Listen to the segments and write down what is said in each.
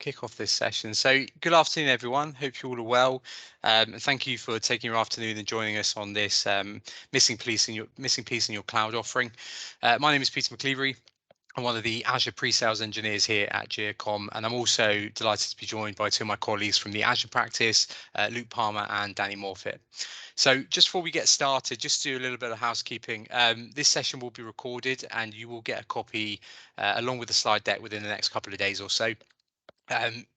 Kick off this session. So good afternoon, everyone. Hope you all are well. And thank you for taking your afternoon and joining us on this missing piece in your cloud offering. My name is Peter McCleavery. I'm one of the Azure pre-sales engineers here at Geocom, and I'm also delighted to be joined by two of my colleagues from the Azure practice, Luke Palmer and Danny Morfitt. So just before we get started, just to do a little bit of housekeeping. This session will be recorded and you will get a copy along with the slide deck within the next couple of days or so.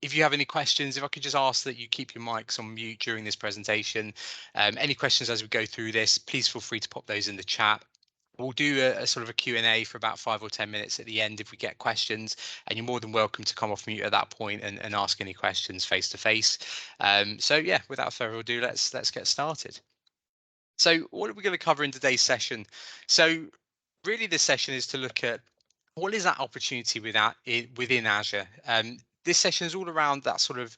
If you have any questions, if I could just ask that you keep your mics on mute during this presentation. Any questions as we go through this, please feel free to pop those in the chat. We'll do a sort of a Q&A for about 5 or 10 minutes at the end if we get questions, and you're more than welcome to come off mute at that point and ask any questions face to face. So yeah, without further ado, let's get started. So what are we going to cover in today's session? So really this session is to look at what is that opportunity within Azure. This session is all around that sort of,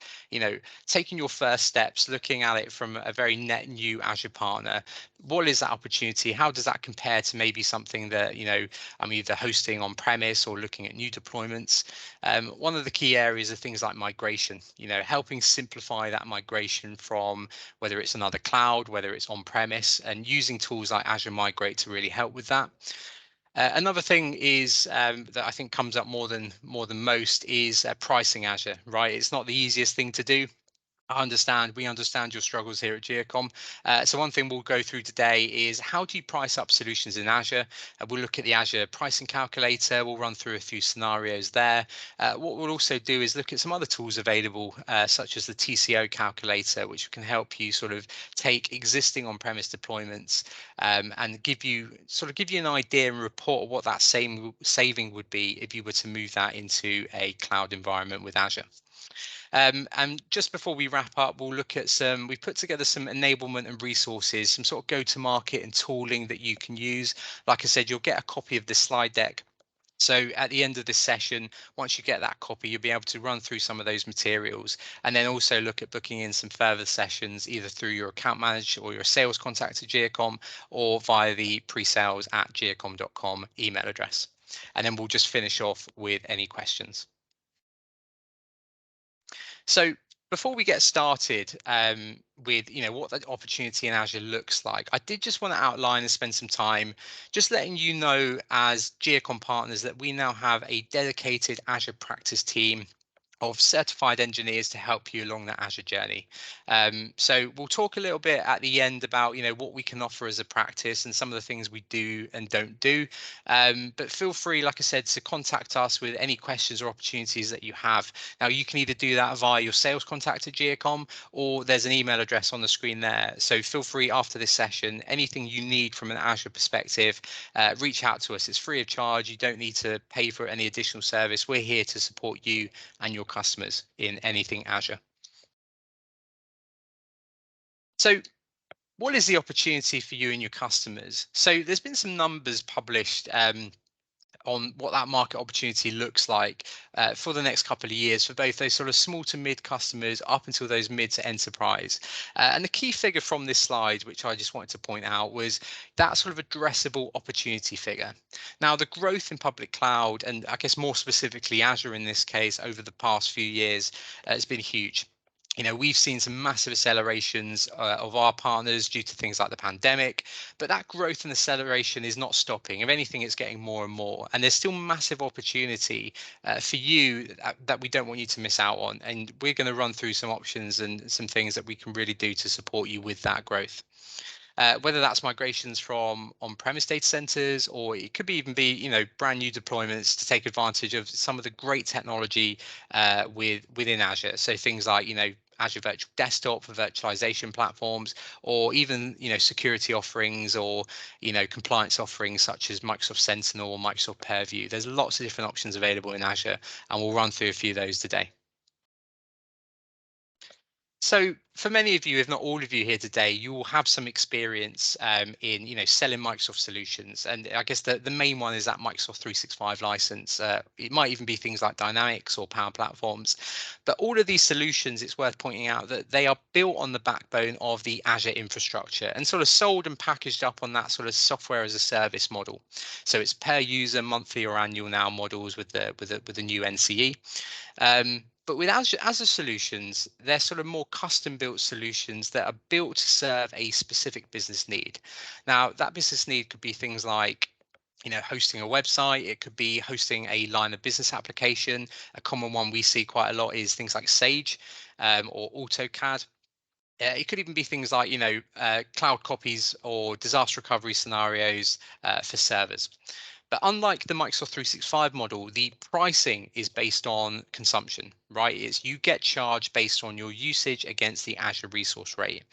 taking your first steps, looking at it from a very net new Azure partner. What is that opportunity? How does that compare to maybe something that, I'm either hosting on premise or looking at new deployments? One of the key areas are things like migration, helping simplify that migration from whether it's another cloud, whether it's on premise, and using tools like Azure Migrate to really help with that. Another thing is that I think comes up more than most is pricing Azure, right? It's not the easiest thing to do. We understand your struggles here at Geocom. So one thing we'll go through today is how do you price up solutions in Azure? We'll look at the Azure pricing calculator. We'll run through a few scenarios there. What we'll also do is look at some other tools available, such as the TCO calculator, which can help you sort of take existing on-premise deployments and give you an idea and report what that same saving would be if you were to move that into a cloud environment with Azure. And just before we wrap up, we'll look at we've put together some enablement and resources, some sort of go-to-market and tooling that you can use. Like I said, you'll get a copy of this slide deck. So at the end of this session, once you get that copy, you'll be able to run through some of those materials and then also look at booking in some further sessions, either through your account manager or your sales contact at Geocom or via the presales@geocom.com email address. And then we'll just finish off with any questions. So before we get started with what that opportunity in Azure looks like, I did just want to outline and spend some time just letting you know as Geocom partners that we now have a dedicated Azure practice team of certified engineers to help you along that Azure journey. So we'll talk a little bit at the end about what we can offer as a practice and some of the things we do and don't do. But feel free, like I said, to contact us with any questions or opportunities that you have. Now you can either do that via your sales contact at Geocom, or there's an email address on the screen there. So feel free after this session, anything you need from an Azure perspective, reach out to us. It's free of charge. You don't need to pay for any additional service. We're here to support you and your customers in anything Azure. So what is the opportunity for you and your customers? So there's been some numbers published on what that market opportunity looks like for the next couple of years for both those sort of small to mid customers up until those mid to enterprise. And the key figure from this slide, which I just wanted to point out, was that sort of addressable opportunity figure. Now, the growth in public cloud, and I guess more specifically Azure in this case, over the past few years has been huge. We've seen some massive accelerations of our partners due to things like the pandemic, but that growth and acceleration is not stopping. If anything, it's getting more and more. And there's still massive opportunity for you that we don't want you to miss out on. And we're going to run through some options and some things that we can really do to support you with that growth. Whether that's migrations from on-premise data centers, or it could even be, brand new deployments to take advantage of some of the great technology within Azure. So things like, Azure Virtual Desktop for virtualization platforms, or even, security offerings or, compliance offerings such as Microsoft Sentinel or Microsoft Purview. There's lots of different options available in Azure, and we'll run through a few of those today. So for many of you, if not all of you here today, you will have some experience in selling Microsoft solutions, and I guess the main one is that Microsoft 365 license. It might even be things like Dynamics or Power Platforms, but all of these solutions, it's worth pointing out that they are built on the backbone of the Azure infrastructure and sort of sold and packaged up on that sort of software as a service model. So it's per user, monthly or annual now models with the new NCE. But with Azure solutions, they're sort of more custom built solutions that are built to serve a specific business need. Now, that business need could be things like hosting a website. It could be hosting a line of business application. A common one we see quite a lot is things like Sage or AutoCAD. It could even be things like, cloud copies or disaster recovery scenarios for servers. But unlike the Microsoft 365 model, the pricing is based on consumption, right? It's you get charged based on your usage against the Azure resource rate.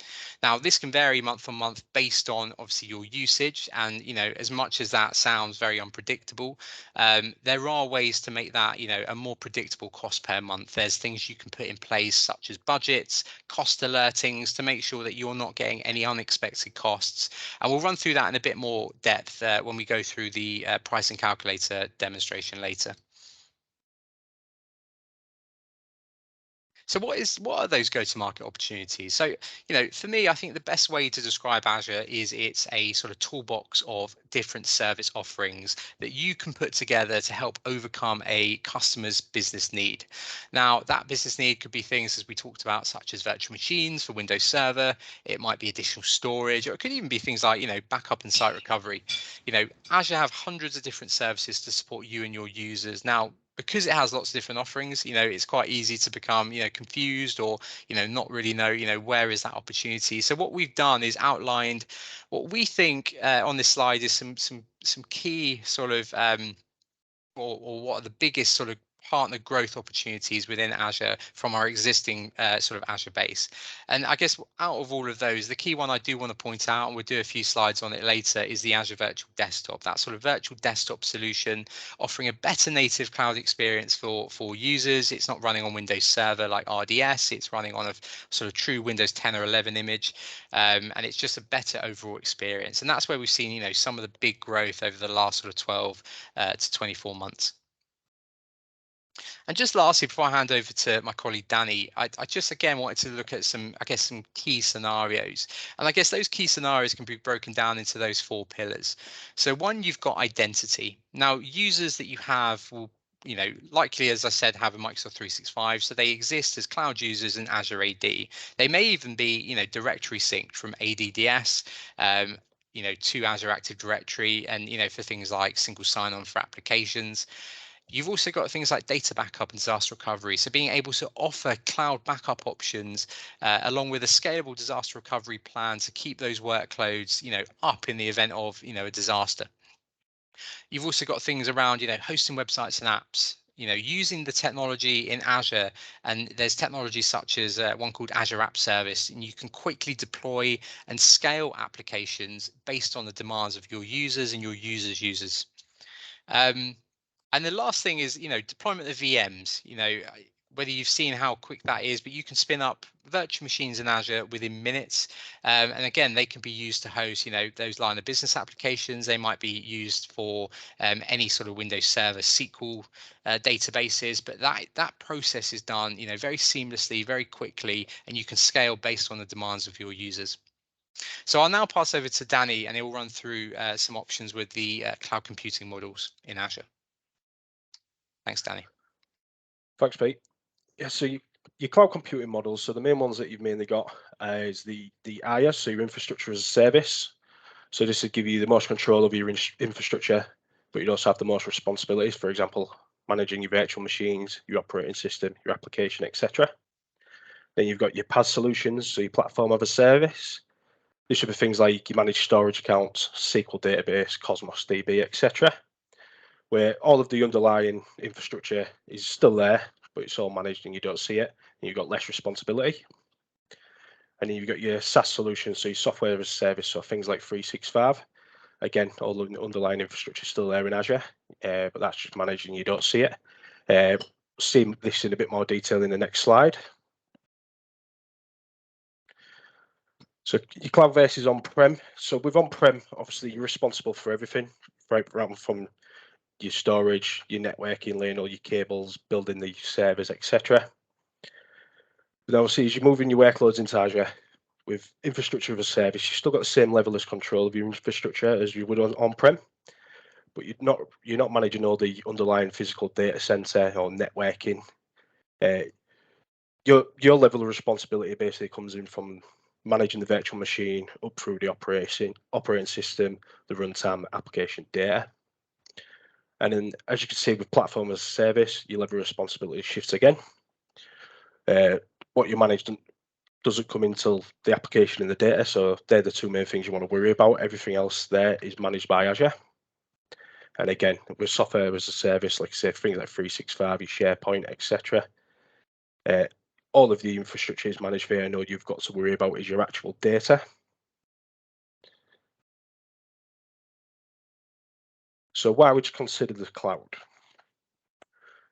Now, this can vary month on month based on obviously your usage. And, as much as that sounds very unpredictable, there are ways to make that, a more predictable cost per month. There's things you can put in place, such as budgets, cost alertings, to make sure that you're not getting any unexpected costs. And we'll run through that in a bit more depth when we go through the pricing calculator demonstration later. So what are those go-to-market opportunities? So, for me, I think the best way to describe Azure is it's a sort of toolbox of different service offerings that you can put together to help overcome a customer's business need. Now, that business need could be things, as we talked about, such as virtual machines for Windows Server. It might be additional storage, or it could even be things like, backup and site recovery. Azure have hundreds of different services to support you and your users. Now, because it has lots of different offerings, it's quite easy to become, confused or, not really know, where is that opportunity. So what we've done is outlined what we think on this slide is some key sort of or what are the biggest sort of partner growth opportunities within Azure from our existing sort of Azure base. And I guess out of all of those, the key one I do want to point out, and we'll do a few slides on it later, is the Azure Virtual Desktop. That sort of virtual desktop solution offering a better native cloud experience for users. It's not running on Windows Server like RDS. It's running on a sort of true Windows 10 or 11 image. And it's just a better overall experience. And that's where we've seen, some of the big growth over the last sort of 12 to 24 months. And just lastly, before I hand over to my colleague Danny, I just again wanted to look at some key scenarios. And I guess those key scenarios can be broken down into those 4 pillars. So one, you've got identity. Now, users that you have will likely, as I said, have a Microsoft 365, so they exist as cloud users in Azure AD. They may even be, directory synced from ADDS, to Azure Active Directory, and for things like single sign-on for applications. You've also got things like data backup and disaster recovery. So being able to offer cloud backup options along with a scalable disaster recovery plan to keep those workloads, up in the event of, a disaster. You've also got things around, hosting websites and apps, using the technology in Azure. And there's technology such as one called Azure App Service, and you can quickly deploy and scale applications based on the demands of your users and your users. And the last thing is, deployment of VMs, whether you've seen how quick that is, but you can spin up virtual machines in Azure within minutes. And again, they can be used to host, those line of business applications. They might be used for any sort of Windows Server SQL databases, but that process is done, very seamlessly, very quickly, and you can scale based on the demands of your users. So I'll now pass over to Danny, and he'll run through some options with the cloud computing models in Azure. Thanks, Danny. Thanks, Pete. Yeah, so your cloud computing models, so the main ones that you've mainly got is the IaaS, so your infrastructure as a service. So this would give you the most control over your infrastructure, but you'd also have the most responsibilities, for example, managing your virtual machines, your operating system, your application, etc. Then you've got your PaaS solutions, so your platform as a service. This should be things like your managed storage accounts, SQL database, Cosmos DB, etc. Where all of the underlying infrastructure is still there, but it's all managed and you don't see it, and you've got less responsibility. And then you've got your SaaS solutions, so your software as a service, so things like 365. Again, all the underlying infrastructure is still there in Azure, but that's just managed and you don't see it. See this in a bit more detail in the next slide. So your cloud versus on-prem. So with on-prem, obviously you're responsible for everything, right from your storage, your networking, laying all your cables, building the servers, etc. But obviously, as you're moving your workloads into Azure with infrastructure as a service, you've still got the same level of control of your infrastructure as you would on-prem, but you're not managing all the underlying physical data center or networking. your level of responsibility basically comes in from managing the virtual machine up through the operating system, the runtime, application data. And then, as you can see, with platform as a service, your level of responsibility shifts again. What you manage doesn't come until the application and the data, so they're the two main things you want to worry about. Everything else there is managed by Azure. And again, with software as a service, like I say, things like 365, your SharePoint, etc. All of the infrastructure is managed via a node. You've got to worry about is your actual data. So why would you consider the cloud?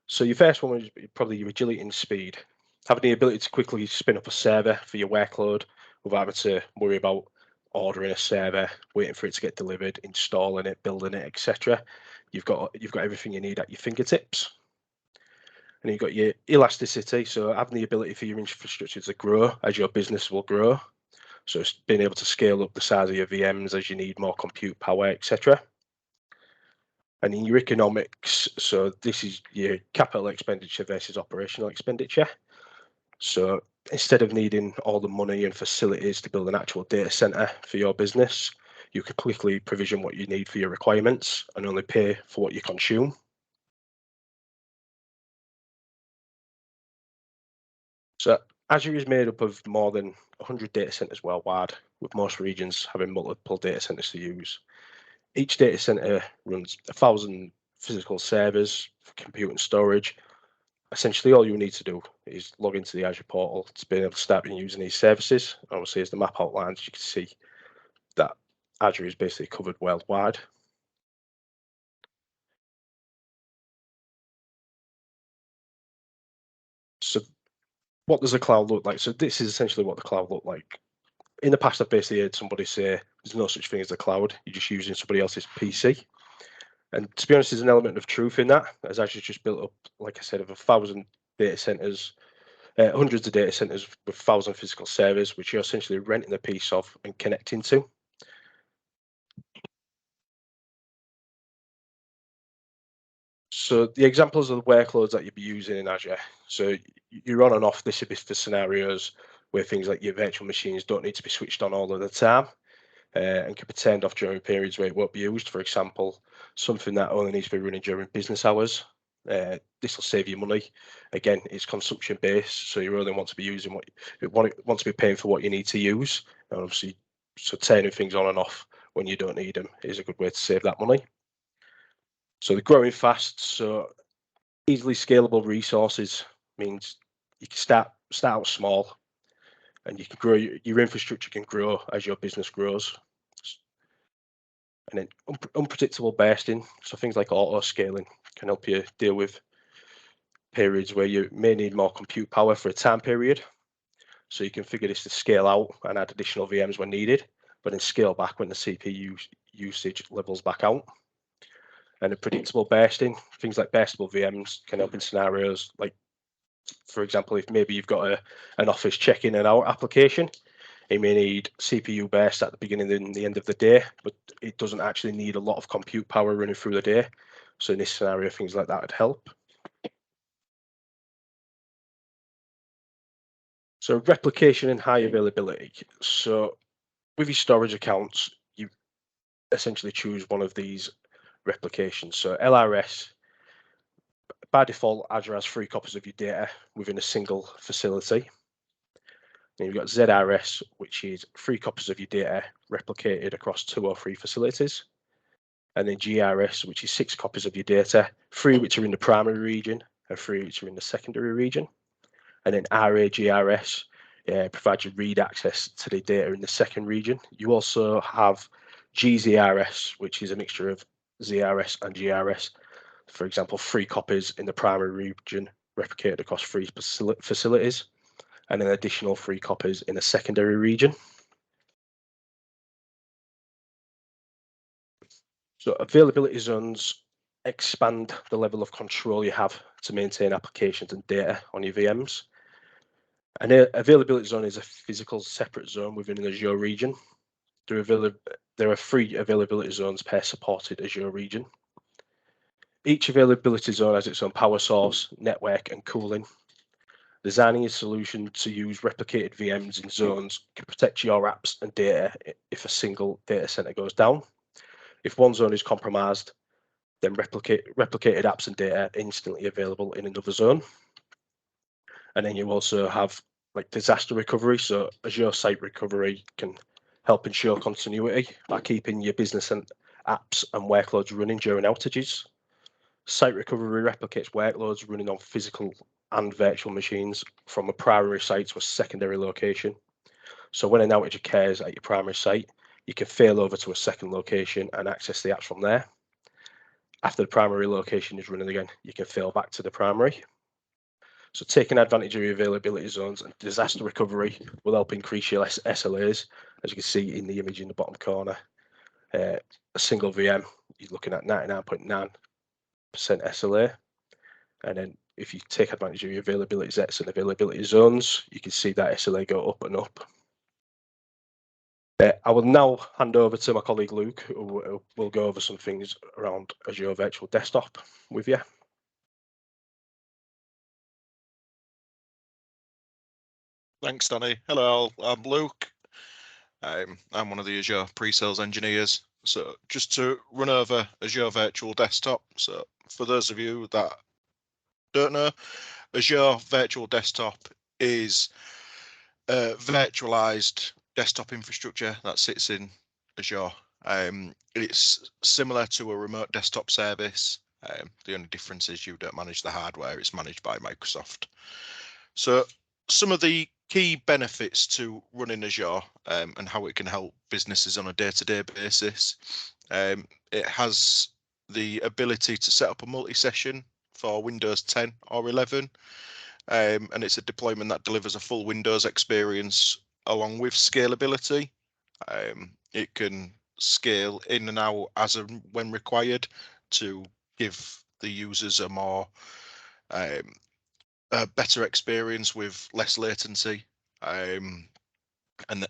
So your first one is probably your agility and speed. Having the ability to quickly spin up a server for your workload without having to worry about ordering a server, waiting for it to get delivered, installing it, building it, etc. You've got everything you need at your fingertips. And you've got your elasticity, so having the ability for your infrastructure to grow as your business will grow. So it's being able to scale up the size of your VMs as you need more compute power, etc. And in your economics, so this is your capital expenditure versus operational expenditure. So instead of needing all the money and facilities to build an actual data center for your business, you can quickly provision what you need for your requirements and only pay for what you consume. So Azure is made up of more than 100 data centers worldwide, with most regions having multiple data centers to use. Each data center runs 1,000 physical servers for compute and storage. Essentially, all you need to do is log into the Azure portal to be able to start using these services. Obviously, as the map outlines, you can see that Azure is basically covered worldwide. So what does a cloud look like? So this is essentially what the cloud looked like. In the past, I've basically heard somebody say there's no such thing as a cloud. You're just using somebody else's PC. And to be honest, there's an element of truth in that, as Azure's just built up, like I said, of 1,000 data centers, hundreds of data centers with 1,000 physical servers, which you're essentially renting a piece of and connecting to. So the examples of the workloads that you'd be using in Azure. So you're on and off. This would be for scenarios where things like your virtual machines don't need to be switched on all of the time and can be turned off during periods where it won't be used. For example, something that only needs to be running during business hours. This will save you money. Again, it's consumption based, so you only want to be using what you want to be paying for what you need to use. And obviously, so turning things on and off when you don't need them is a good way to save that money. So they're growing fast. So easily scalable resources means you can start out small, and you can grow your infrastructure can grow as your business grows. And then unpredictable bursting, so things like auto scaling can help you deal with periods where you may need more compute power for a time period. So you can figure this to scale out and add additional VMs when needed, but then scale back when the CPU usage levels back out. And a predictable bursting, things like burstable VMs can help in scenarios like, for example, if maybe you've got an office check-in and out application, it may need CPU burst at the beginning and the end of the day, but it doesn't actually need a lot of compute power running through the day. So in this scenario, things like that would help. So replication and high availability. So with your storage accounts, you essentially choose one of these replications. So LRS, by default, Azure has 3 copies of your data within a single facility. Then you've got ZRS, which is 3 copies of your data replicated across 2 or 3 facilities. And then GRS, which is 6 copies of your data, 3 which are in the primary region and 3 which are in the secondary region. And then RAGRS provides you read access to the data in the second region. You also have GZRS, which is a mixture of ZRS and GRS. For example, 3 copies in the primary region replicated across 3 facilities, and an additional 3 copies in the secondary region. So availability zones expand the level of control you have to maintain applications and data on your VMs. An availability zone is a physical separate zone within an Azure region. There are 3 availability zones per supported Azure region. Each availability zone has its own power source, network, and cooling. Designing a solution to use replicated VMs in zones can protect your apps and data if a single data center goes down. If one zone is compromised, then replicated apps and data are instantly available in another zone. And then you also have like disaster recovery. So Azure Site Recovery can help ensure continuity by keeping your business and apps and workloads running during outages. Site recovery replicates workloads running on physical and virtual machines from a primary site to a secondary location. So when an outage occurs at your primary site, you can fail over to a second location and access the apps from there. After the primary location is running again, you can fail back to the primary. So taking advantage of your availability zones and disaster recovery will help increase your SLAs, as you can see in the image in the bottom corner. A single VM, you're looking at 99.9% SLA. And then if you take advantage of your availability sets and availability zones, you can see that SLA go up and up. I will now hand over to my colleague Luke, who will go over some things around Azure Virtual Desktop with you. Thanks, Danny. Hello, I'm Luke. I'm one of the Azure pre-sales engineers. So just to run over Azure Virtual Desktop. So for those of you that don't know, Azure Virtual Desktop is a virtualized desktop infrastructure that sits in Azure. It's similar to a remote desktop service. The only difference is you don't manage the hardware, it's managed by Microsoft. So some of the key benefits to running Azure and how it can help businesses on a day-to-day basis. It has the ability to set up a multi-session for Windows 10 or 11. And it's a deployment that delivers a full Windows experience along with scalability. It can scale in and out as and when required to give the users a more a better experience with less latency. And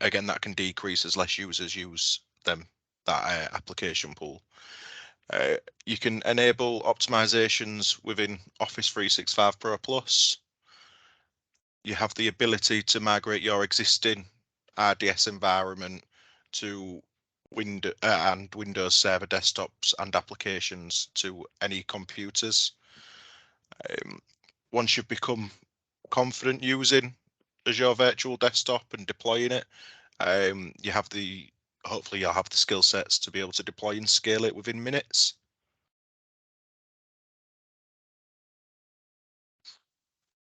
again, that can decrease as less users use that application pool. You can enable optimizations within Office 365 Pro Plus. You have the ability to migrate your existing RDS environment to Windows Server desktops and applications to any computers. Once you've become confident using Azure Virtual Desktop and deploying it, hopefully you'll have the skill sets to be able to deploy and scale it within minutes.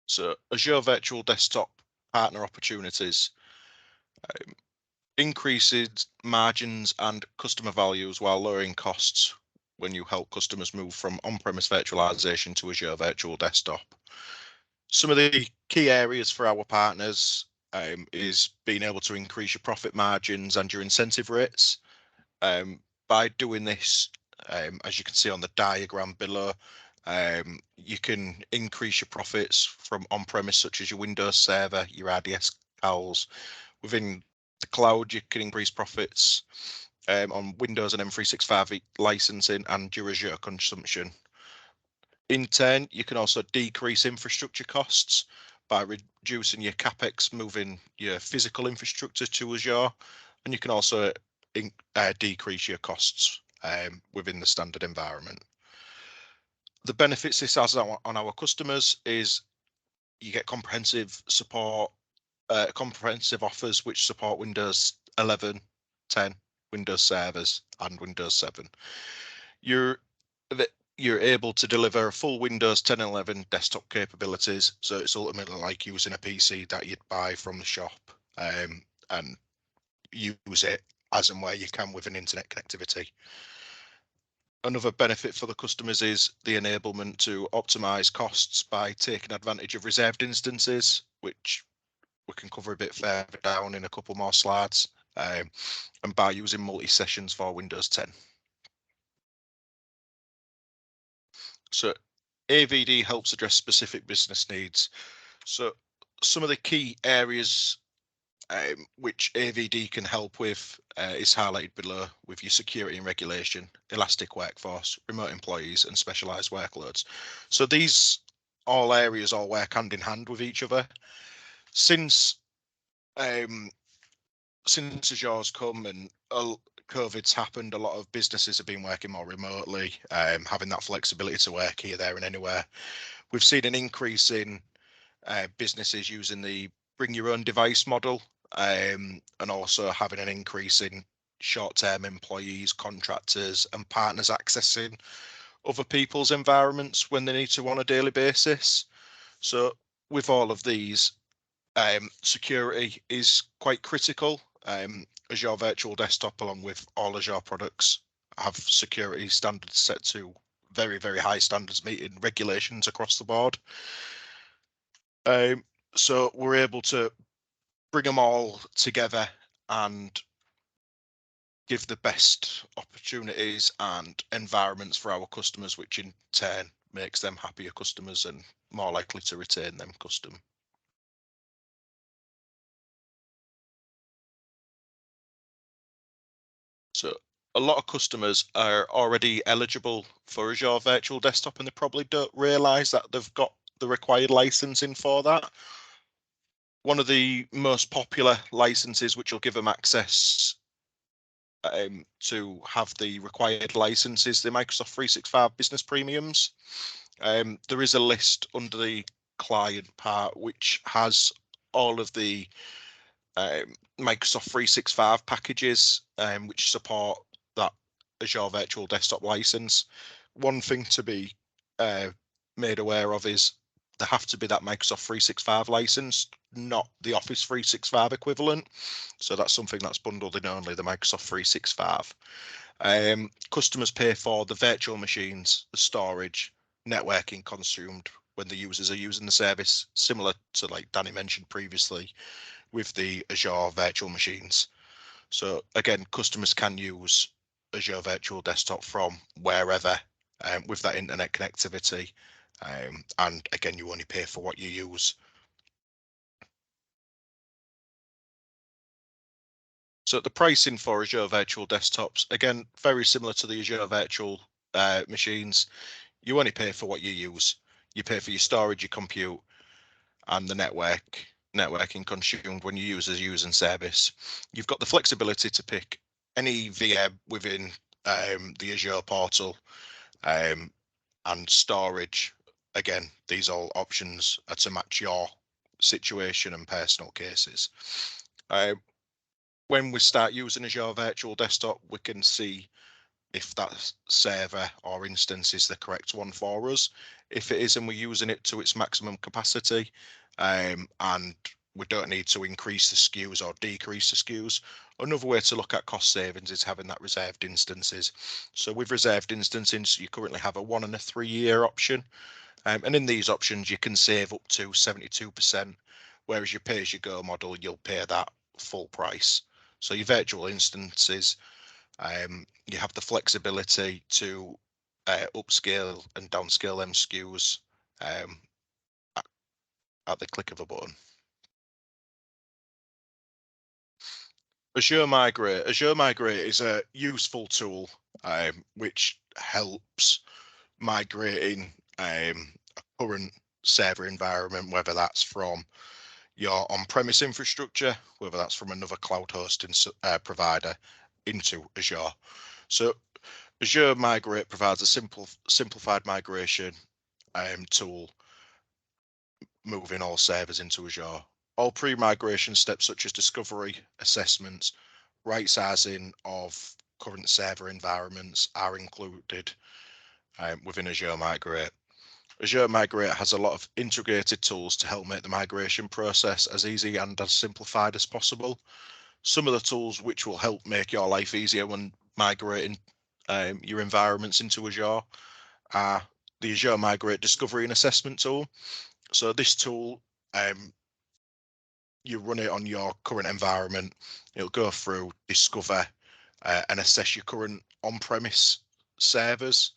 So Azure Virtual Desktop partner opportunities. Increases margins and customer values while lowering costs when you help customers move from on-premise virtualization to Azure Virtual Desktop. Some of the key areas for our partners is being able to increase your profit margins and your incentive rates. By doing this, as you can see on the diagram below, you can increase your profits from on-premise, such as your Windows Server, your RDS CALs. Within the cloud, you can increase profits on Windows and M365 licensing and your Azure consumption. In turn, you can also decrease infrastructure costs by reducing your CapEx, moving your physical infrastructure to Azure, and you can also decrease your costs within the standard environment. The benefits this has on our customers is you get comprehensive support, comprehensive offers which support Windows 11, 10, Windows servers, and Windows 7. You're able to deliver a full Windows 10 and 11 desktop capabilities, so it's ultimately like using a PC that you'd buy from the shop and use it as and where you can with an internet connectivity. Another benefit for the customers is the enablement to optimize costs by taking advantage of reserved instances, which we can cover a bit further down in a couple more slides, and by using multi-sessions for Windows 10. So AVD helps address specific business needs. So some of the key areas which AVD can help with is highlighted below with your security and regulation, elastic workforce, remote employees, and specialized workloads. So these all areas all work hand in hand with each other. Since Azure's come and COVID's happened, a lot of businesses have been working more remotely, having that flexibility to work here, there, and anywhere. We've seen an increase in businesses using the bring your own device model, and also having an increase in short-term employees, contractors, and partners accessing other people's environments when they need to on a daily basis. So with all of these, security is quite critical. Azure Virtual Desktop, along with all Azure products, have security standards set to very, very high standards, meeting regulations across the board. So we're able to bring them all together and give the best opportunities and environments for our customers, which in turn makes them happier customers and more likely to retain them custom. So a lot of customers are already eligible for Azure Virtual Desktop, and they probably don't realize that they've got the required licensing for that. One of the most popular licenses, which will give them access to have the required licenses, the Microsoft 365 Business Premiums. There is a list under the client part which has all of the Microsoft 365 packages which support that Azure Virtual Desktop license. One thing to be made aware of is there have to be that Microsoft 365 license, not the Office 365 equivalent. So that's something that's bundled in only the Microsoft 365. Customers pay for the virtual machines, the storage, networking consumed when the users are using the service, similar to like Danny mentioned previously with the Azure virtual machines. So again, customers can use Azure Virtual Desktop from wherever with that internet connectivity. And again, you only pay for what you use. So the pricing for Azure Virtual Desktops, again, very similar to the Azure Virtual machines. You only pay for what you use. You pay for your storage, your compute, and the networking consumed when you use as using service. You've got the flexibility to pick any VM within the Azure portal, and storage. Again, these all options are to match your situation and personal cases. When we start using Azure Virtual Desktop, we can see if that server or instance is the correct one for us. If it is and we're using it to its maximum capacity, and we don't need to increase the SKUs or decrease the SKUs. Another way to look at cost savings is having that reserved instances. So with reserved instances, you currently have a 1 and a 3 year option. And in these options, you can save up to 72%, whereas your pay-as-you-go model, you'll pay that full price. So your virtual instances, you have the flexibility to upscale and downscale them SKUs at the click of a button. Azure Migrate. Azure Migrate is a useful tool which helps migrating a current server environment, whether that's from your on-premise infrastructure, whether that's from another cloud hosting provider, into Azure. So Azure Migrate provides a simplified migration tool, moving all servers into Azure. All pre-migration steps such as discovery, assessments, right sizing of current server environments are included within Azure Migrate. Azure Migrate has a lot of integrated tools to help make the migration process as easy and as simplified as possible. Some of the tools which will help make your life easier when migrating your environments into Azure are the Azure Migrate Discovery and Assessment tool. So this tool, you run it on your current environment. It'll go through, discover, and assess your current on-premise servers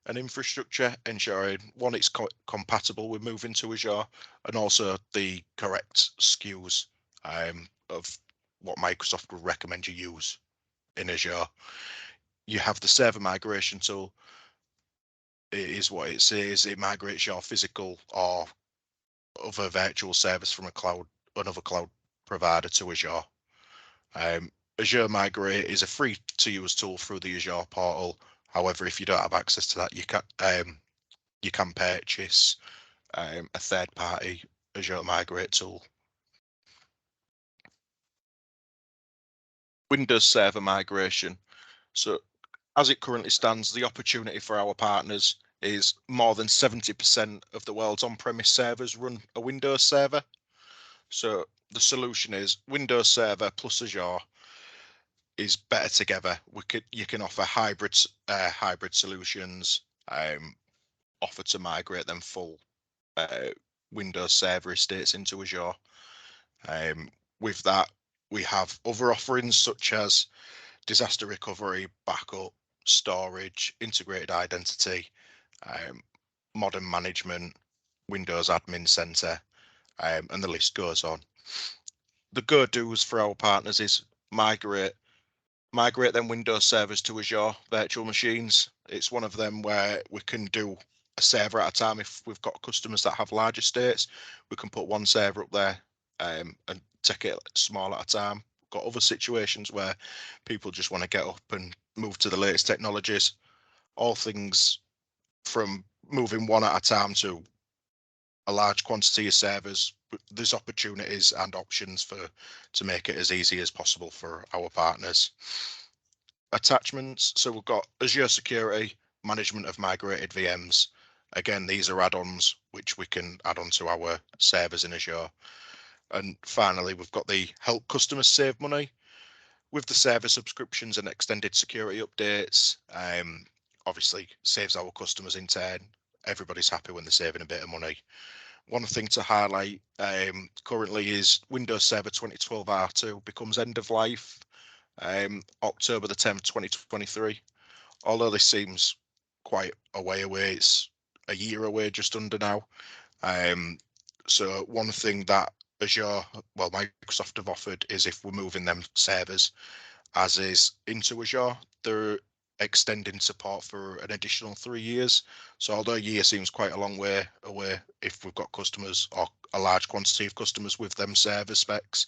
and infrastructure, ensuring one, it's compatible with moving to Azure, and also the correct SKUs of what Microsoft would recommend you use in Azure. You have the server migration tool. it is what it says. It migrates your physical or other virtual service from another cloud provider to Azure. Azure Migrate is a free to use tool through the Azure portal. However, if you don't have access to that, you can purchase a third-party Azure Migrate tool. Windows Server migration. So as it currently stands, the opportunity for our partners is more than 70% of the world's on-premise servers run a Windows server. So the solution is Windows Server plus Azure is better together. You can offer hybrid solutions, offer to migrate them full Windows Server estates into Azure. With that, we have other offerings such as disaster recovery, backup, storage, integrated identity, modern management, Windows Admin Center, and the list goes on. The go-dos for our partners is migrate them Windows servers to Azure virtual machines. It's one of them where we can do a server at a time. If we've got customers that have large estates, we can put one server up there and take it small at a time. Got other situations where people just want to get up and move to the latest technologies. All things from moving one at a time to a large quantity of servers. There's opportunities and options to make it as easy as possible for our partners. Attachments. So we've got Azure Security, management of migrated VMs. Again, these are add-ons which we can add on to our servers in Azure. And finally, we've got the help customers save money with the server subscriptions and extended security updates. Obviously, saves our customers in turn. Everybody's happy when they're saving a bit of money. One thing to highlight currently is Windows Server 2012 R2 becomes end of life October the 10th, 2023. Although this seems quite a way away, it's a year away, just under now. So one thing that Microsoft have offered is if we're moving them servers as is into Azure, they're extending support for an additional 3 years. So although a year seems quite a long way away, if we've got customers or a large quantity of customers with them server specs,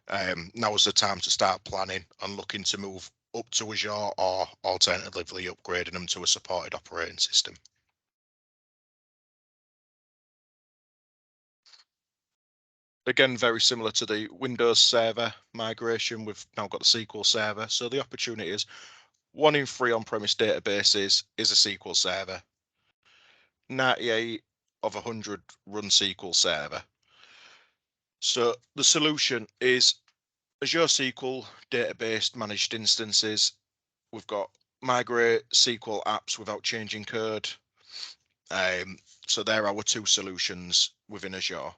now is the time to start planning and looking to move up to Azure or alternatively upgrading them to a supported operating system. Again, very similar to the Windows Server migration, we've now got the SQL Server. So the opportunity is 1 in 3 on-premise databases is a SQL Server. 98 of 100 run SQL Server. So the solution is Azure SQL database managed instances. We've got migrate SQL apps without changing code. So there are our 2 solutions within Azure.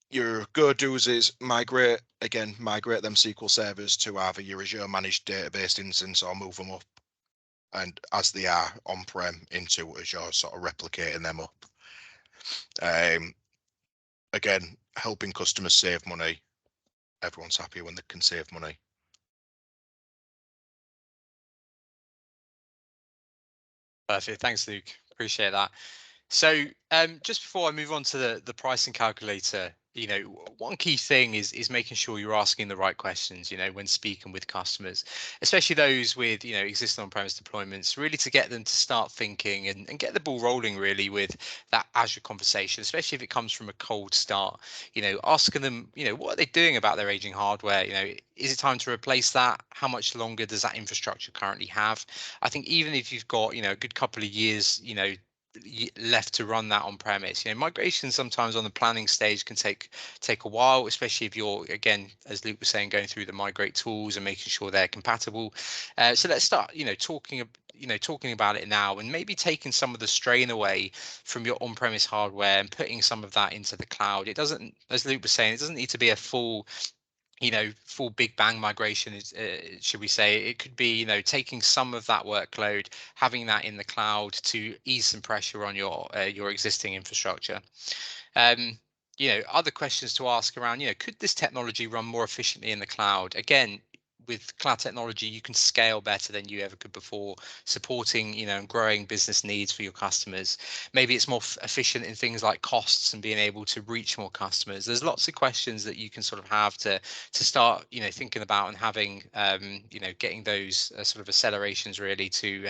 Your go-dos is migrate them SQL servers to either your Azure managed database instance or move them up, and as they are on-prem into Azure, sort of replicating them up. Again, helping customers save money. Everyone's happy when they can save money. Perfect. Thanks, Luke. Appreciate that. So just before I move on to the pricing calculator, one key thing is making sure you're asking the right questions, when speaking with customers, especially those with, existing on-premise deployments, really to get them to start thinking and get the ball rolling really with that Azure conversation, especially if it comes from a cold start, asking them, what are they doing about their aging hardware? Is it time to replace that? How much longer does that infrastructure currently have? I think even if you've got, a good couple of years, left to run that on premise, migration sometimes on the planning stage can take a while, especially if you're, again, as Luke was saying, going through the migrate tools and making sure they're compatible. So let's start talking about it now, and maybe taking some of the strain away from your on-premise hardware and putting some of that into the cloud. It doesn't, as Luke was saying, it doesn't need to be a full big bang migration, should we say. It could be, taking some of that workload, having that in the cloud to ease some pressure on your existing infrastructure. Other questions to ask around, could this technology run more efficiently in the cloud? Again, with cloud technology, you can scale better than you ever could before, supporting, and growing business needs for your customers. Maybe it's more efficient in things like costs and being able to reach more customers. There's lots of questions that you can sort of have to start, thinking about and having, getting those sort of accelerations really to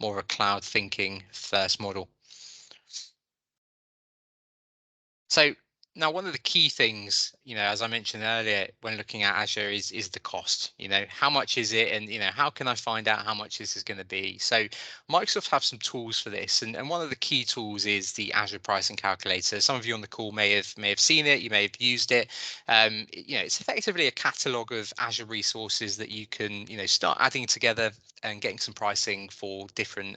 more of a cloud thinking first model. So now one of the key things, as I mentioned earlier, when looking at Azure is the cost. How much is it, and how can I find out how much this is going to be? So Microsoft have some tools for this, and one of the key tools is the Azure pricing calculator. Some of you on the call may have seen it, you may have used it. It's effectively a catalog of Azure resources that you can start adding together and getting some pricing for different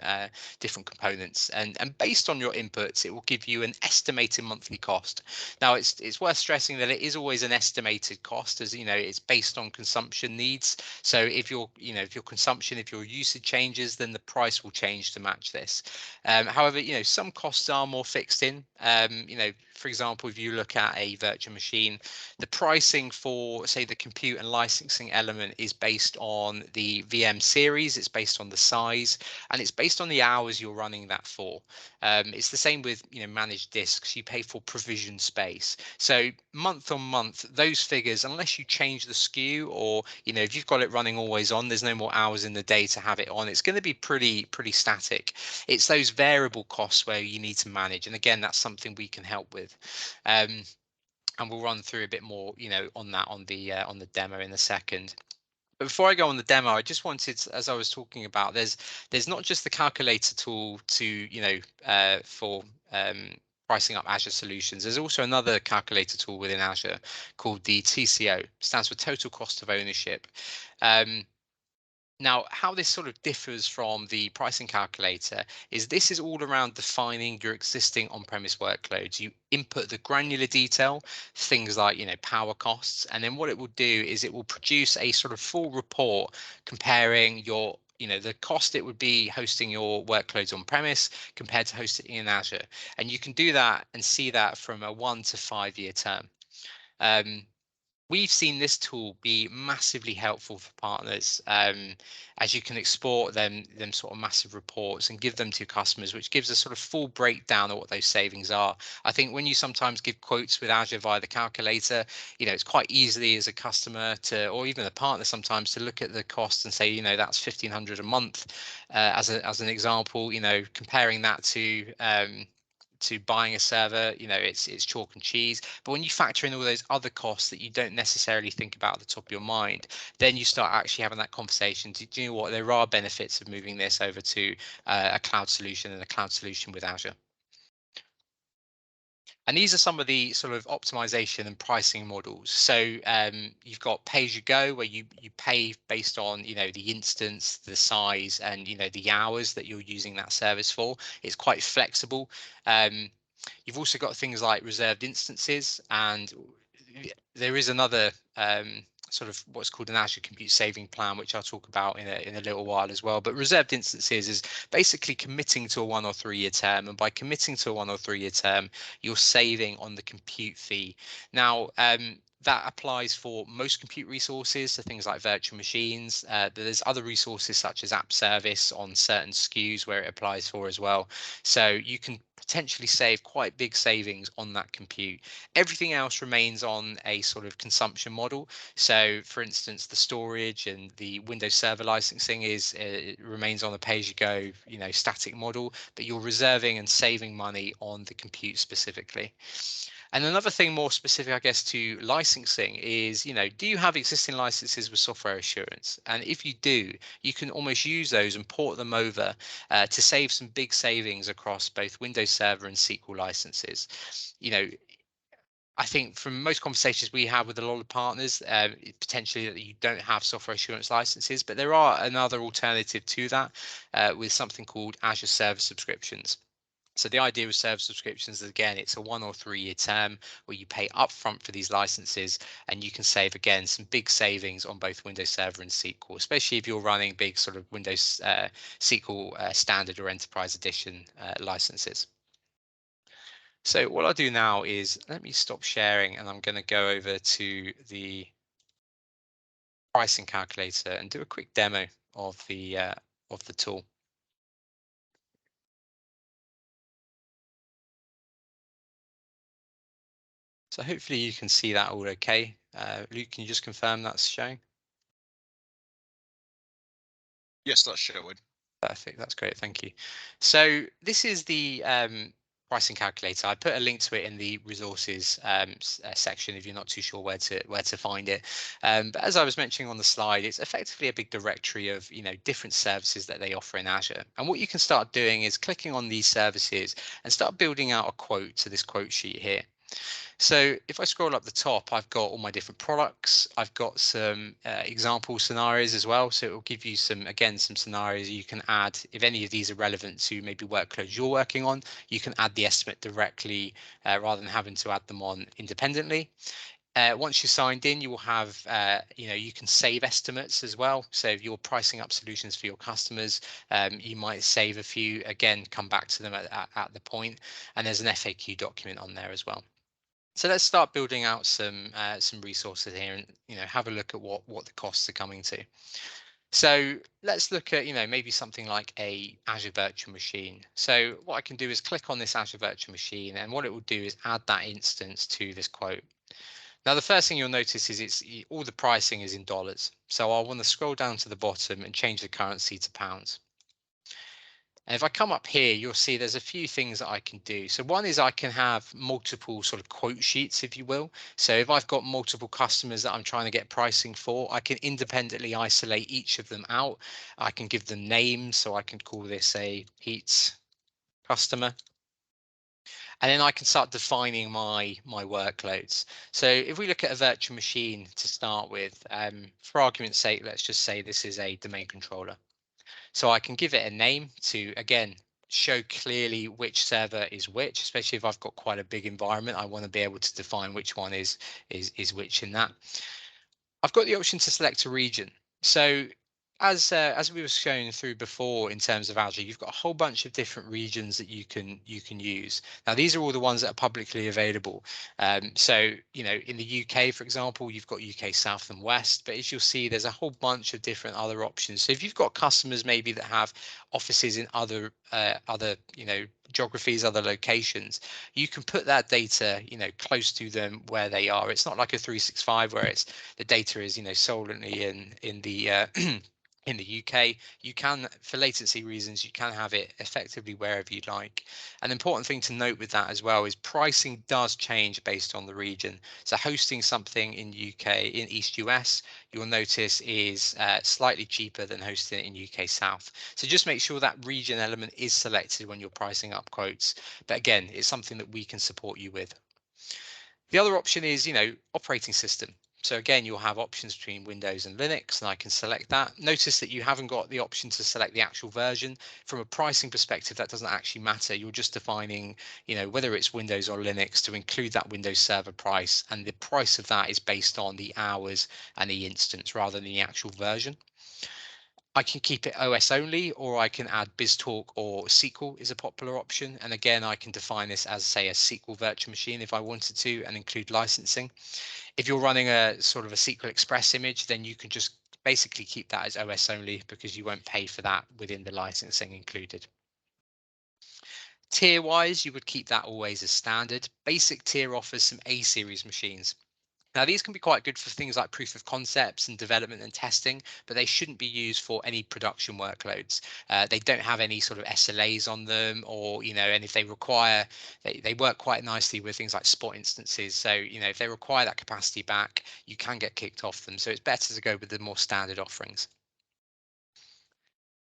components, and based on your inputs, it will give you an estimated monthly cost. Now, it's worth stressing that it is always an estimated cost, as it's based on consumption needs. So if your usage changes, then the price will change to match this. However, some costs are more fixed in. For example, if you look at a virtual machine, the pricing for, say, the compute and licensing element is based on the VM series, it's based on the size, and it's based on the hours you're running that for. It's the same with managed disks. You pay for provision space. So month on month, those figures, unless you change the SKU, or if you've got it running always on, there's no more hours in the day to have it on, it's going to be pretty static. It's those variable costs where you need to manage, and again, that's something we can help with. And we'll run through a bit more, on that on the demo in a second. But before I go on the demo, I just wanted, as I was talking about, there's not just the calculator tool to for pricing up Azure solutions. There's also another calculator tool within Azure called the TCO, stands for Total Cost of Ownership. Now, how this sort of differs from the pricing calculator is this is all around defining your existing on-premise workloads. You input the granular detail, things like, power costs, and then what it will do is it will produce a sort of full report comparing your the cost it would be hosting your workloads on premise compared to hosting in Azure. And you can do that and see that from a 1 to 5 year term. We've seen this tool be massively helpful for partners, as you can export them sort of massive reports and give them to your customers, which gives a sort of full breakdown of what those savings are. I think when you sometimes give quotes with Azure via the calculator, it's quite easily as a customer to, or even a partner sometimes, to look at the cost and say, that's 1,500 a month, as an example. Comparing that to buying a server, it's chalk and cheese. But when you factor in all those other costs that you don't necessarily think about at the top of your mind, then you start actually having that conversation. Do you know what? There are benefits of moving this over to a cloud solution, and a cloud solution with Azure. And these are some of the sort of optimization and pricing models. So you've got pay as you go, where you pay based on the instance, the size, and the hours that you're using that service for. It's quite flexible. You've also got things like reserved instances, and there is another sort of what's called an Azure Compute Saving Plan, which I'll talk about in a little while as well. But reserved instances is basically committing to a 1 or 3 year term, and by committing to a 1 or 3 year term, you're saving on the compute fee. Now, that applies for most compute resources, so things like virtual machines. There's other resources such as app service on certain SKUs where it applies for as well. So you can potentially save quite big savings on that compute. Everything else remains on a sort of consumption model. So, for instance, the storage and the Windows Server licensing it remains on a pay-as-you-go, static model, but you're reserving and saving money on the compute specifically. And another thing more specific, I guess, to licensing is, do you have existing licenses with software assurance? And if you do, you can almost use those and port them over to save some big savings across both Windows Server and SQL licenses. I think from most conversations we have with a lot of partners, potentially that you don't have software assurance licenses, but there are another alternative to that with something called Azure Server Subscriptions. So the idea of server subscriptions is, again, it's a 1 or 3 year term where you pay upfront for these licenses, and you can save, again, some big savings on both Windows Server and SQL, especially if you're running big sort of Windows SQL Standard or Enterprise Edition licenses. So what I'll do now is let me stop sharing, and I'm going to go over to the pricing calculator and do a quick demo of the tool. So hopefully you can see that all okay. Luke, can you just confirm that's showing? Yes, that's showing. Perfect, that's great, thank you. So this is the pricing calculator. I put a link to it in the resources section if you're not too sure where to find it. But as I was mentioning on the slide, it's effectively a big directory of different services that they offer in Azure. And what you can start doing is clicking on these services and start building out a quote to this quote sheet here. So if I scroll up the top, I've got all my different products. I've got some example scenarios as well. So it will give you some scenarios you can add. If any of these are relevant to maybe workloads you're working on, you can add the estimate directly rather than having to add them on independently. Once you're signed in, you will have, you can save estimates as well. So if you're pricing up solutions for your customers, you might save a few, again, come back to them at the point. And there's an FAQ document on there as well. So let's start building out some resources here and have a look at what the costs are coming to. So let's look at maybe something like a Azure virtual machine. So what I can do is click on this Azure virtual machine, and what it will do is add that instance to this quote. Now the first thing you'll notice is all the pricing is in dollars. So I'll want to scroll down to the bottom and change the currency to pounds. And if I come up here, you'll see there's a few things that I can do. So one is I can have multiple sort of quote sheets, if you will. So if I've got multiple customers that I'm trying to get pricing for, I can independently isolate each of them out. I can give them names. So I can call this a heat customer. And then I can start defining my workloads. So if we look at a virtual machine to start with, for argument's sake, let's just say this is a domain controller. So I can give it a name to, again, show clearly which server is which, especially if I've got quite a big environment. I want to be able to define which one is which in that. I've got the option to select a region. So as we were showing through before in terms of Azure, you've got a whole bunch of different regions that you can use. Now these are all the ones that are publicly available. So in the UK, for example, you've got UK South and West, but as you'll see, there's a whole bunch of different other options. So if you've got customers maybe that have offices in other geographies, other locations, you can put that data close to them where they are. It's not like a 365 where it's the data is solely in the in the UK. You can, for latency reasons, you can have it effectively wherever you like. An important thing to note with that as well is pricing does change based on the region. So hosting something in UK, in East US, you'll notice is slightly cheaper than hosting it in UK South. So just make sure that region element is selected when you're pricing up quotes. But again, it's something that we can support you with. The other option is, operating system. So again, you'll have options between Windows and Linux, and I can select that. Notice that you haven't got the option to select the actual version. From a pricing perspective, that doesn't actually matter. You're just defining, whether it's Windows or Linux to include that Windows Server price, and the price of that is based on the hours and the instance rather than the actual version. I can keep it OS only, or I can add BizTalk or SQL is a popular option. And again, I can define this as, say, a SQL virtual machine if I wanted to, and include licensing. If you're running a sort of a SQL Express image, then you can just basically keep that as OS only because you won't pay for that within the licensing included. Tier wise, you would keep that always as standard. Basic tier offers some A series machines. Now, these can be quite good for things like proof of concepts and development and testing, but they shouldn't be used for any production workloads. They don't have any sort of SLAs on them, or, and if they require, they work quite nicely with things like spot instances. So, if they require that capacity back, you can get kicked off them. So it's better to go with the more standard offerings.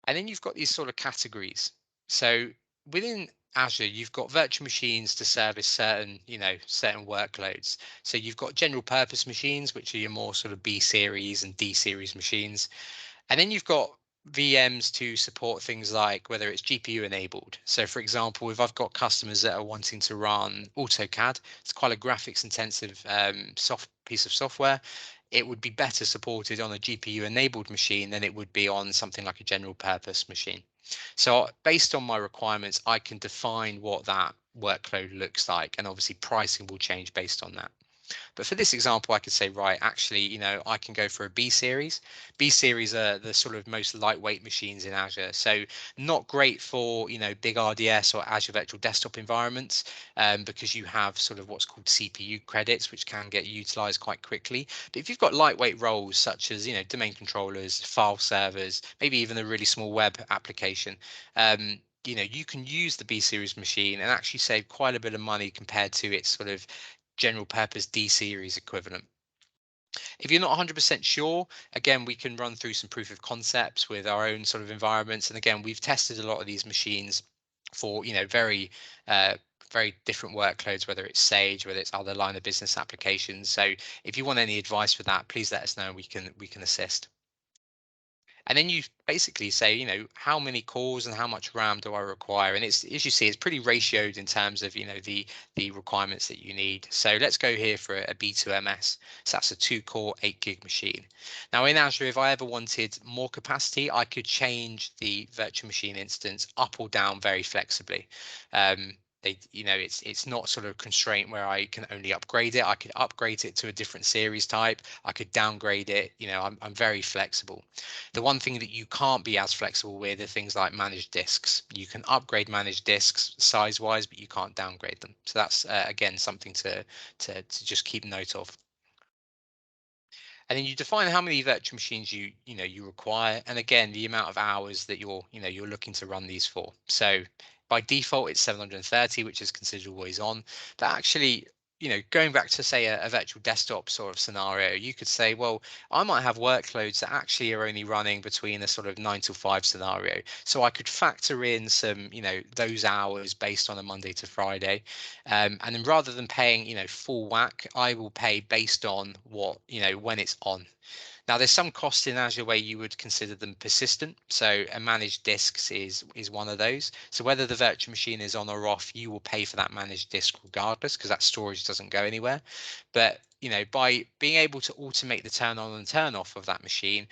And then you've got these sort of categories. So within Azure, you've got virtual machines to service certain workloads. So you've got general purpose machines, which are your more sort of B series and D series machines. And then you've got VMs to support things like whether it's GPU enabled. So for example, if I've got customers that are wanting to run AutoCAD, it's quite a graphics intensive piece of software. It would be better supported on a GPU enabled machine than it would be on something like a general purpose machine. So based on my requirements, I can define what that workload looks like, and obviously pricing will change based on that. But for this example, I could say, right, actually, I can go for a B series. B series are the sort of most lightweight machines in Azure. So not great for, big RDS or Azure Virtual Desktop environments, because you have sort of what's called CPU credits, which can get utilized quite quickly. But if you've got lightweight roles such as, domain controllers, file servers, maybe even a really small web application, you can use the B series machine and actually save quite a bit of money compared to its sort of general purpose D series equivalent. If you're not 100% sure, again, we can run through some proof of concepts with our own sort of environments. And again, we've tested a lot of these machines for, very different workloads, whether it's Sage, whether it's other line of business applications. So if you want any advice for that, please let us know and we can assist. And then you basically say, how many cores and how much RAM do I require? And it's, as you see, it's pretty ratioed in terms of, the requirements that you need. So let's go here for a B2MS. So that's a 2-core, 8 GB machine. Now in Azure, if I ever wanted more capacity, I could change the virtual machine instance up or down very flexibly. It's not sort of a constraint where I can only upgrade it. I could upgrade it to a different series type. I could downgrade it. I'm very flexible. The one thing that you can't be as flexible with are things like managed disks. You can upgrade managed disks size wise, but you can't downgrade them. So that's again something to just keep note of. And then you define how many virtual machines you require, and again the amount of hours that you're looking to run these for. So by default it's 730, which is considered always on. But actually, going back to say a virtual desktop sort of scenario, you could say, well, I might have workloads that actually are only running between a sort of 9 to 5 scenario. So I could factor in some, those hours based on a Monday to Friday. And then rather than paying, full whack, I will pay based on what, when it's on. Now, there's some costs in Azure where you would consider them persistent. So a managed disks is one of those. So whether the virtual machine is on or off, you will pay for that managed disk regardless, because that storage doesn't go anywhere. But by being able to automate the turn on and turn off of that machine,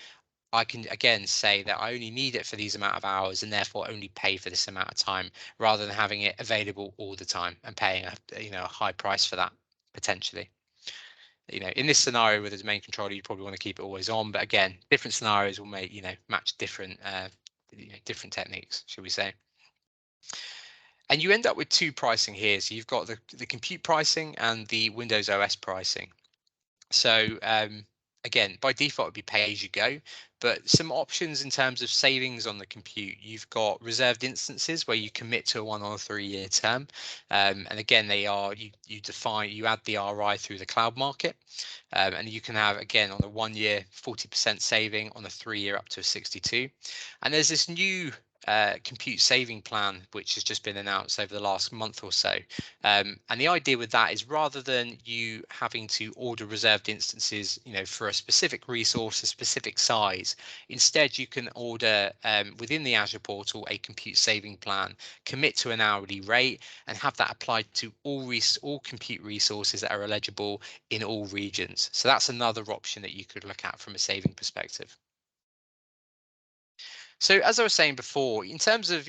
I can again say that I only need it for these amount of hours and therefore only pay for this amount of time, rather than having it available all the time and paying a high price for that potentially. In this scenario with a domain controller, you probably want to keep it always on, but again, different scenarios will match different different techniques, should we say. And you end up with two pricing here. So you've got the compute pricing and the Windows OS pricing. So again, by default, it'd be pay as you go, but some options in terms of savings on the compute. You've got reserved instances where you commit to a 1 or 3 year term. And again, they are, you add the RI through the cloud market. And you can have, again, on a 1 year, 40% saving, on a 3 year up to a 62. And there's this new compute saving plan which has just been announced over the last month or so, and the idea with that is, rather than you having to order reserved instances for a specific resource, a specific size, instead you can order within the Azure portal a compute saving plan, commit to an hourly rate, and have that applied to all compute resources that are eligible in all regions. So that's another option that you could look at from a saving perspective. So as I was saying before, in terms of,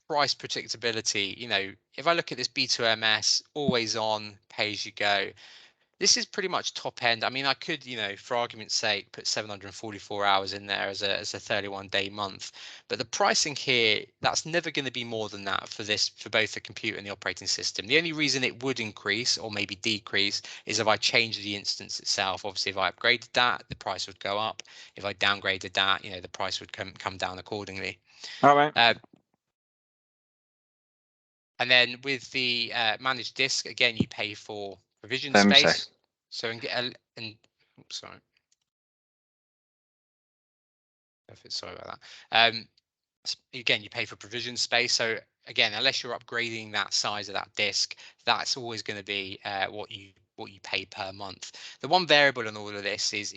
price predictability, if I look at this B2MS, always on, pay as you go, this is pretty much top end. I mean, I could, for argument's sake, put 744 hours in there as a 31-day month, but the pricing here, that's never going to be more than that for both the compute and the operating system. The only reason it would increase or maybe decrease is if I change the instance itself. Obviously, if I upgraded that, the price would go up. If I downgraded that, the price would come down accordingly. All right. And then with the managed disk, again, you pay for provision Let me space. check. So sorry. Sorry about that. Again, you pay for provision space. So again, unless you're upgrading that size of that disk, that's always going to be what you pay per month. The one variable in all of this is,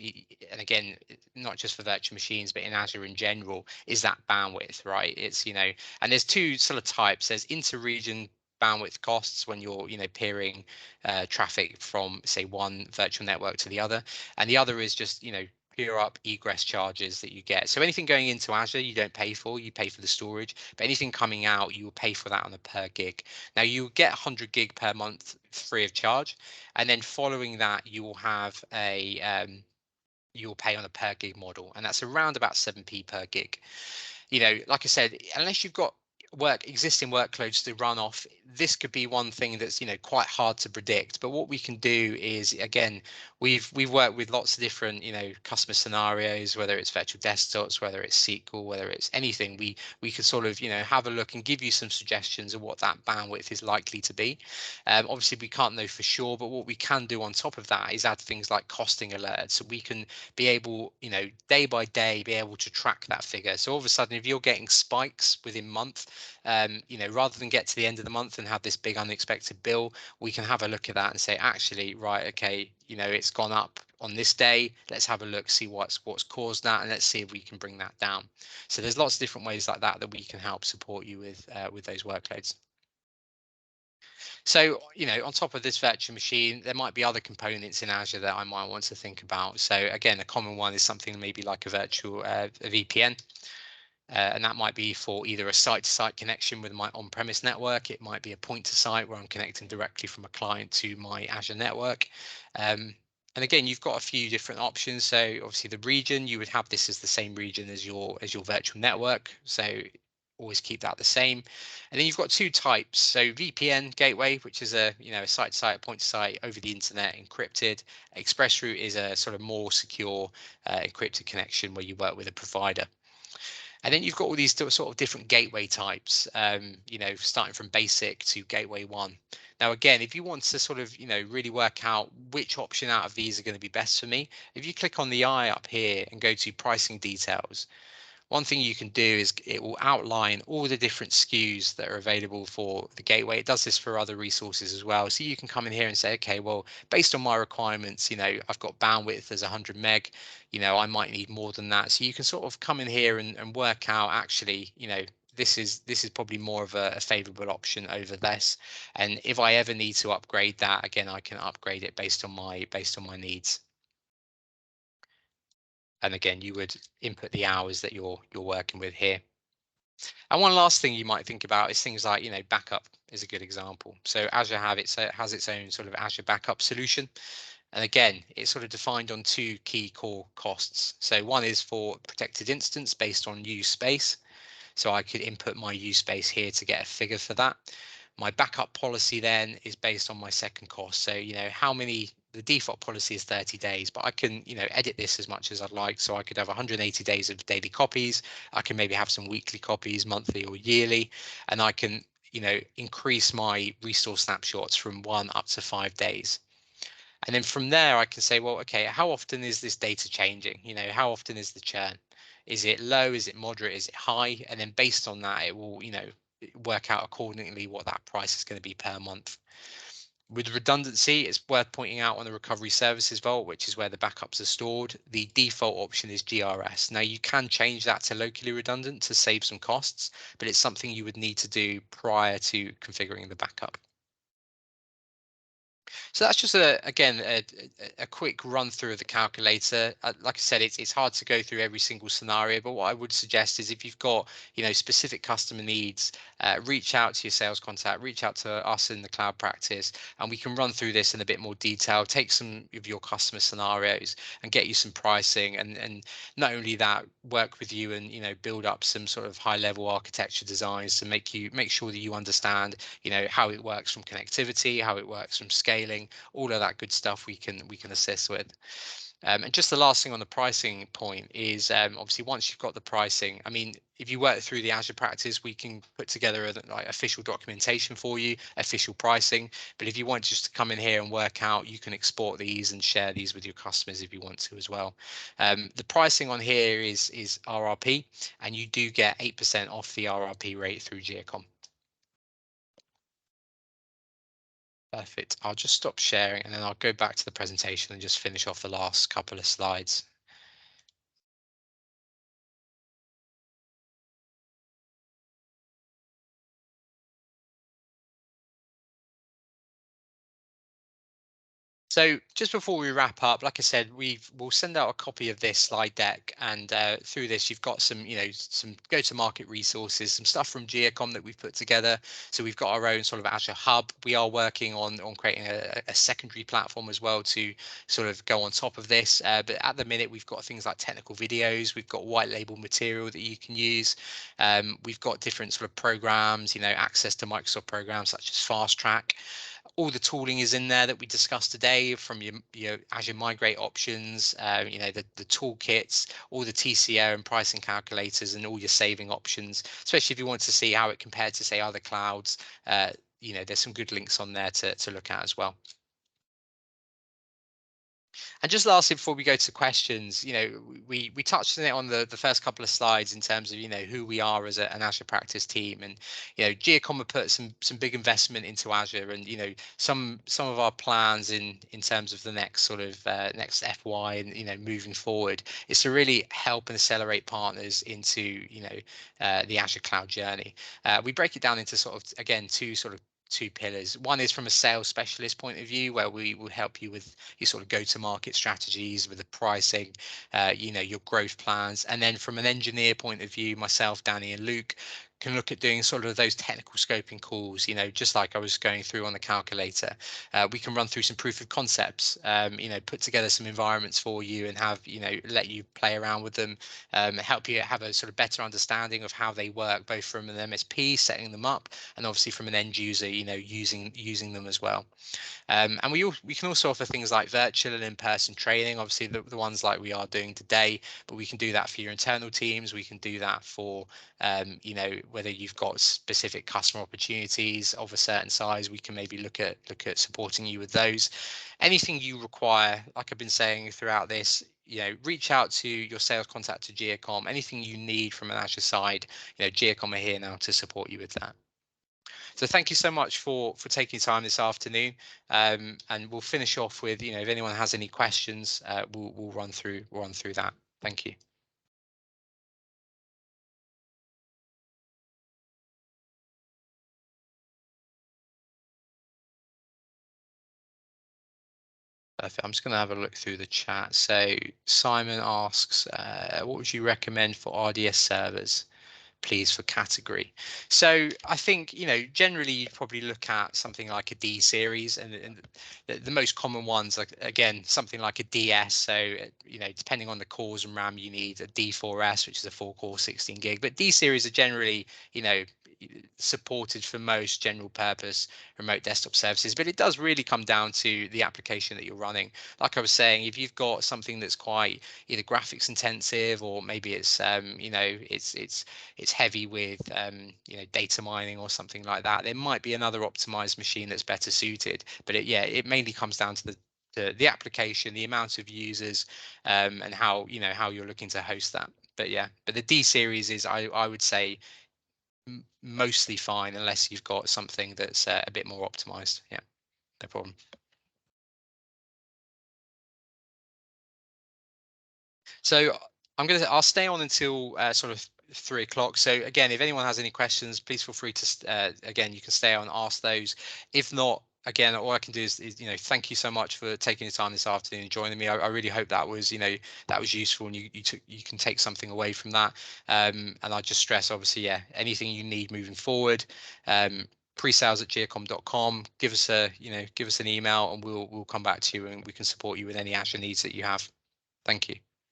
and again, not just for virtual machines, but in Azure in general, is that bandwidth, right? It's, and there's two sort of types. There's inter-region bandwidth costs when you're, peering traffic from, say, one virtual network to the other. And the other is just, pure up egress charges that you get. So anything going into Azure, you don't pay for, you pay for the storage, but anything coming out, you will pay for that on a per gig. Now you get 100 gig per month free of charge. And then following that, you will have you'll pay on a per gig model, and that's around about 7p per gig. Like I said, unless you've got existing workloads to run off, this could be one thing that's quite hard to predict. But what we can do is, again, we've worked with lots of different customer scenarios, whether it's virtual desktops, whether it's SQL, whether it's anything. We could sort of have a look and give you some suggestions of what that bandwidth is likely to be. Obviously we can't know for sure, but what we can do on top of that is add things like costing alerts, so we can be able, day by day, be able to track that figure. So all of a sudden, if you're getting spikes within month, rather than get to the end of the month and have this big unexpected bill, we can have a look at that and say, actually, right, okay, it's gone up on this day. Let's have a look, see what's caused that, and let's see if we can bring that down. So there's lots of different ways like that we can help support you with those workloads. So, on top of this virtual machine, there might be other components in Azure that I might want to think about. So again, a common one is something maybe like a virtual a VPN. And that might be for either a site-to-site connection with my on-premise network. It might be a point-to-site where I'm connecting directly from a client to my Azure network. And again, you've got a few different options. So obviously the region, you would have this as the same region as your virtual network. So always keep that the same. And then you've got two types. So VPN gateway, which is a site-to-site, point-to-site over the internet, encrypted. ExpressRoute is a sort of more secure encrypted connection where you work with a provider. And then you've got all these sort of different gateway types, starting from basic to gateway 1. Now, again, if you want to sort of, really work out which option out of these are going to be best for me, if you click on the eye up here and go to pricing details, one thing you can do is it will outline all the different SKUs that are available for the gateway. It does this for other resources as well. So you can come in here and say, okay, well, based on my requirements, I've got bandwidth as 100 meg, I might need more than that. So you can sort of come in here and work out actually, this is probably more of a favorable option over this. And if I ever need to upgrade that, again, I can upgrade it based on my needs. And again, you would input the hours that you're working with here. And one last thing you might think about is things like, backup is a good example. So Azure has its own sort of Azure backup solution. And again, it's sort of defined on two key core costs. So one is for protected instance based on use space. So I could input my use space here to get a figure for that. My backup policy then is based on my second cost. So, the default policy is 30 days, but I can, edit this as much as I'd like. So I could have 180 days of daily copies. I can maybe have some weekly copies, monthly or yearly, and I can, increase my resource snapshots from 1 up to 5 days. And then from there, I can say, well, okay, how often is this data changing? How often is the churn? Is it low? Is it moderate? Is it high? And then based on that, it will, work out accordingly what that price is going to be per month. With redundancy, it's worth pointing out on the recovery services vault, which is where the backups are stored, the default option is GRS. Now you can change that to locally redundant to save some costs, but it's something you would need to do prior to configuring the backup. So that's just a quick run through of the calculator. Like I said, it's hard to go through every single scenario, but what I would suggest is if you've got specific customer needs, reach out to your sales contact, reach out to us in the cloud practice, and we can run through this in a bit more detail. Take some of your customer scenarios and get you some pricing, and not only that, work with you and build up some sort of high level architecture designs to make sure that you understand how it works from connectivity, how it works from scaling, all of that good stuff we can assist with. And just the last thing on the pricing point is obviously once you've got the pricing, I mean, if you work through the Azure practice, we can put together official documentation for you, official pricing. But if you want just to come in here and work out, you can export these and share these with your customers if you want to as well. The pricing on here is RRP, and you do get 8% off the RRP rate through Geocom. Perfect. I'll just stop sharing and then I'll go back to the presentation and just finish off the last couple of slides. So just before we wrap up, like I said, we'll send out a copy of this slide deck, and through this you've got some, some go-to-market resources, some stuff from Geocom that we've put together. So we've got our own sort of Azure hub. We are working on creating a secondary platform as well to sort of go on top of this. But at the minute, we've got things like technical videos. We've got white label material that you can use. We've got different sort of programs, access to Microsoft programs such as Fast Track. All the tooling is in there that we discussed today, from your Azure Migrate options, the toolkits, all the TCO and pricing calculators, and all your saving options, especially if you want to see how it compared to, say, other clouds. There's some good links on there to look at as well. And just lastly, before we go to questions, we touched on it on the first couple of slides in terms of, who we are as an Azure practice team. And, Geocom have put some big investment into Azure, and, some of our plans in terms of the next sort of next FY and, moving forward is to really help and accelerate partners into, the Azure cloud journey. We break it down into sort of, again, two pillars. One is from a sales specialist point of view, where we will help you with your sort of go-to-market strategies, with the pricing, your growth plans. And then from an engineer point of view, myself, Danny, and Luke can look at doing sort of those technical scoping calls, just like I was going through on the calculator. We can run through some proof of concepts, put together some environments for you and have, let you play around with them, help you have a sort of better understanding of how they work, both from an MSP setting them up and obviously from an end user, using them as well. And we can also offer things like virtual and in-person training, obviously the ones like we are doing today, but we can do that for your internal teams. We can do that for, whether you've got specific customer opportunities of a certain size, we can maybe look at supporting you with those. Anything you require, like I've been saying throughout this, reach out to your sales contact to Geocom. Anything you need from an Azure side, Geocom are here now to support you with that. So thank you so much for taking time this afternoon, and we'll finish off with, if anyone has any questions, we'll run through that. Thank you. Perfect. I'm just going to have a look through the chat. So Simon asks, what would you recommend for RDS servers, please, for category? So I think, generally you'd probably look at something like a D series, and the most common ones, like, again, something like a DS. So, depending on the cores and RAM you need, a D4S, which is a 4-core 16 gig. But D series are generally, supported for most general purpose remote desktop services, but it does really come down to the application that you're running. Like I was saying, if you've got something that's quite either graphics intensive, or maybe it's it's heavy with data mining or something like that, there might be another optimized machine that's better suited. But it mainly comes down to the application, the amount of users, and how you're looking to host that. But the D series is, I would say, mostly fine, unless you've got something that's a bit more optimized. Yeah, no problem. So I'll stay on until sort of 3 o'clock. So again, if anyone has any questions, please feel free to again, you can stay on and ask those. If not, again, all I can do is thank you so much for taking the time this afternoon and joining me. I really hope that was that was useful, and you can take something away from that. And I just stress, obviously, anything you need moving forward, presales@geocom.com. Give us an email, and we'll come back to you, and we can support you with any Azure needs that you have. Thank you.